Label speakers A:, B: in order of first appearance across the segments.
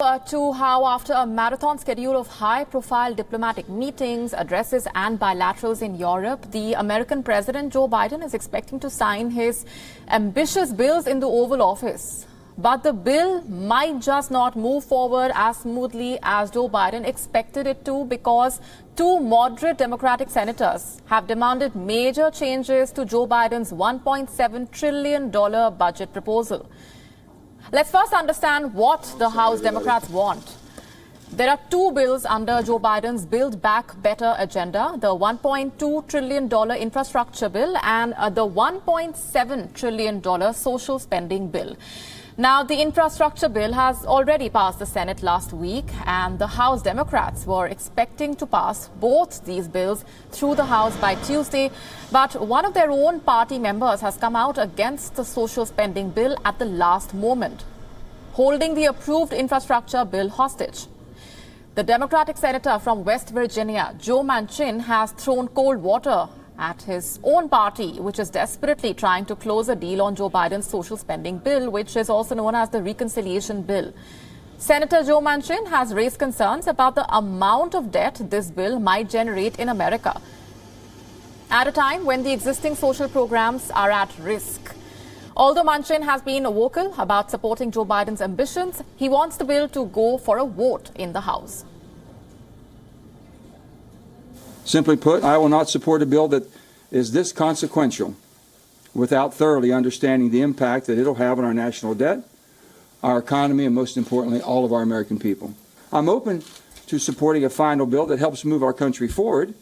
A: To how, after a marathon schedule of high-profile diplomatic meetings, addresses and bilaterals in Europe, the American President Joe Biden is expecting to sign his ambitious bills in the Oval Office. But the bill might just not move forward as smoothly as Joe Biden expected it to, because two moderate Democratic senators have demanded major changes to Joe Biden's $1.7 trillion budget proposal. Let's first understand what the House Democrats want. There are two bills under Joe Biden's Build Back Better agenda, the $1.2 trillion infrastructure bill and the $1.7 trillion social spending bill. Now, the infrastructure bill has already passed the Senate last week, and the House Democrats were expecting to pass both these bills through the House by Tuesday. But one of their own party members has come out against the social spending bill at the last moment, holding the approved infrastructure bill hostage. The Democratic senator from West Virginia, Joe Manchin, has thrown cold water at his own party, which is desperately trying to close a deal on Joe Biden's social spending bill, which is also known as the reconciliation bill. Senator Joe Manchin has raised concerns about the amount of debt this bill might generate in America, at a time when the existing social programs are at risk. Although Manchin has been vocal about supporting Joe Biden's ambitions, he wants the bill to go for a vote in the House.
B: Simply put, I will not support a bill that is this consequential without thoroughly understanding the impact that it'll have on our national debt, our economy, and most importantly, all of our American people. I'm open to supporting a final bill that helps move our country forward,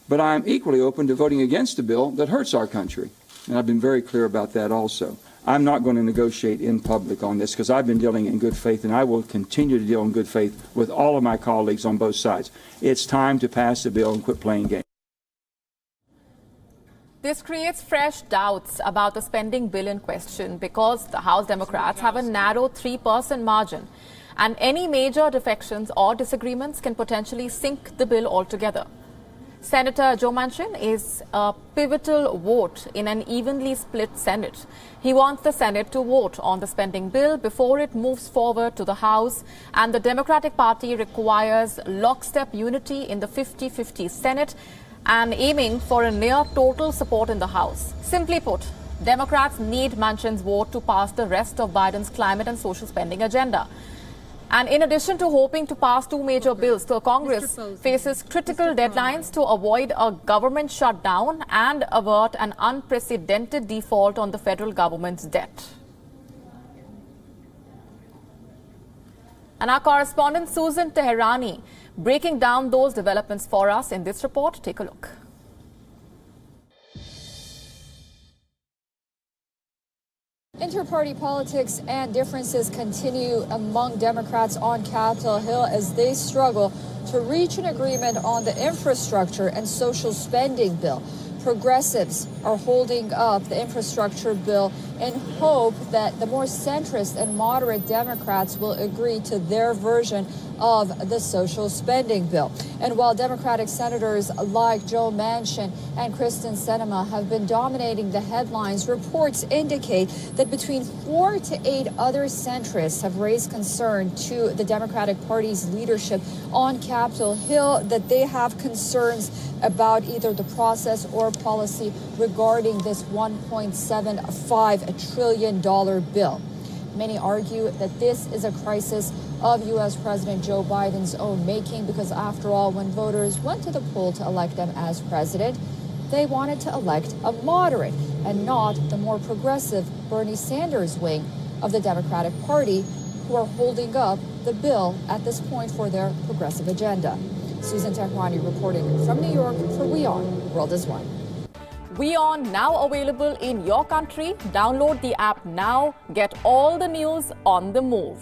B: but I'm equally open to voting against a bill that hurts our country. And I've been very clear about that also. I'm not going to negotiate in public on this, because I've been dealing in good faith, and I will continue to deal in good faith with all of my colleagues on both sides. It's time to pass the bill and quit playing games.
A: This creates fresh doubts about the spending bill in question, because the House Democrats have a narrow 3% margin, and any major defections or disagreements can potentially sink the bill altogether. Senator Joe Manchin is a pivotal vote in an evenly split Senate. He wants the Senate to vote on the spending bill before it moves forward to the House, and the Democratic Party requires lockstep unity in the 50-50 Senate and aiming for a near total support in the House. Simply put, Democrats need Manchin's vote to pass the rest of Biden's climate and social spending agenda. And in addition to hoping to pass two major bills, the Congress faces critical deadlines to avoid a government shutdown and avert an unprecedented default on the federal government's debt. And our correspondent Susan Teherani breaking down those developments for us in this report. Take a look.
C: Inter-party politics and differences continue among Democrats on Capitol Hill as they struggle to reach an agreement on the infrastructure and social spending bill. Progressives are holding up the infrastructure bill in hope that the more centrist and moderate Democrats will agree to their version of the social spending bill. And while Democratic senators like Joe Manchin and Kristen Sinema have been dominating the headlines, reports indicate that between 4 to 8 other centrists have raised concern to the Democratic Party's leadership on Capitol Hill, that they have concerns about either the process or policy regarding this $1.75 trillion bill. Many argue that this is a crisis of U.S. President Joe Biden's own making, because after all, when voters went to the poll to elect him as president, they wanted to elect a moderate and not the more progressive Bernie Sanders wing of the Democratic Party, who are holding up the bill at this point for their progressive agenda. Susan Teherani reporting from New York for WION World is One.
A: WION now available in your country. Download the app now. Get all the news on the move.